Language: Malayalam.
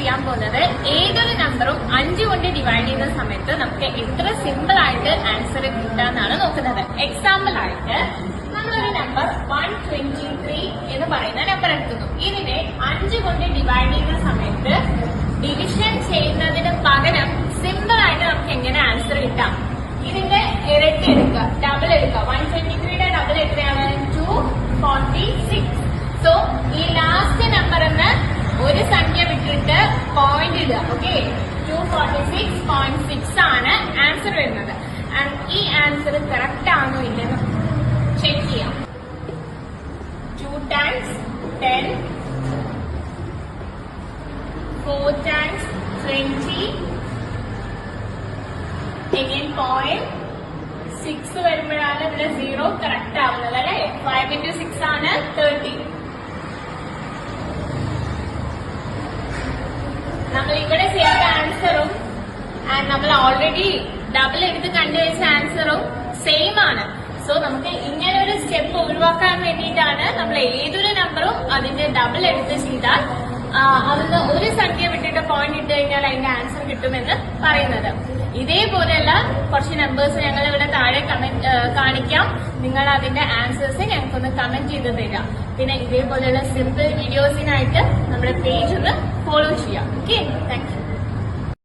ചെയ്യാൻ പോകുന്നത് ഏതൊരു നമ്പറും 5 കൊണ്ട് ഡിവൈഡ് ചെയ്യുന്ന സമയത്ത് നമുക്ക് എത്ര സിമ്പിൾ ആയിട്ട് ആൻസർ കിട്ടാന്നാണ് നോക്കുന്നത്. എക്സാമ്പിൾ ആയിട്ട് നമ്മളൊരു നമ്പർ 123 എന്ന് പറയുന്ന നമ്പർ എടുക്കുന്നു. ഇതിനെ 5 കൊണ്ട് ഡിവൈഡ് ചെയ്യുന്ന സമയത്ത് ഡിവിഷൻ ചെയ്യുന്നതിന് പകരം സിമ്പിൾ ആയിട്ട് നമുക്ക് എങ്ങനെ ആൻസർ കിട്ടാം? ഇതിന്റെ ഇരട്ടി എടുക്കുക, ഡബിൾ എടുക്കുക. 123യുടെ ഡബിൾ എത്രയാണ്? 246. സോ ഈ ലാസ്റ്റ് നമ്പറിന് ഒരു സംഖ്യ വിട്ടിട്ട് പോയിന്റ് ഇടുക. ഓക്കെ, 246.6 ആണ് ആൻസർ വരുന്നത്. ആൻഡ് ഈ ആൻസർ കറക്റ്റ് ആണോ ഇല്ലെന്ന് ചെക്ക് ചെയ്യാം. 2 times 10, 4 times 20, again point 6 വരുമ്പോഴാണ് ഇതിന്റെ 0 കറക്റ്റ് ആവുന്നത് അല്ലെ. 5 into 6 ആണ് 30. നമ്മൾ ഇവിടെ ചെയ്ത ആൻസറും ആൻഡ് നമ്മൾ ഓൾറെഡി ഡബിൾ എടുത്ത് കണ്ടുവച്ച ആൻസറും സെയിം ആണ്. സോ നമുക്ക് ഇങ്ങനെ ഒരു സ്റ്റെപ്പ് ഒഴിവാക്കാൻ വേണ്ടിയിട്ടാണ് നമ്മൾ ഏതൊരു നമ്പറും അതിന്റെ ഡബിൾ എടുത്ത് ചെയ്താൽ അതിന് ഒരു സംഖ്യ വിട്ടിട്ട് പോയിന്റ് ഇട്ട് കഴിഞ്ഞാൽ അതിന്റെ ആൻസർ കിട്ടുമെന്ന് പറയുന്നത്. ഇതേപോലെയുള്ള കുറച്ച് നമ്പേഴ്സ് ഞങ്ങൾ ഇവിടെ താഴെ കാണിക്കാം. നിങ്ങൾ അതിന്റെ ആൻസേഴ്സ് ഞങ്ങൾക്കൊന്ന് കമന്റ് ചെയ്ത് തരാം. പിന്നെ ഇതേപോലെയുള്ള സിമ്പിൾ വീഡിയോസിനായിട്ട് നമ്മുടെ പേജ് ഒന്ന് ഫോളോ ചെയ്യാം. Okay, thank you.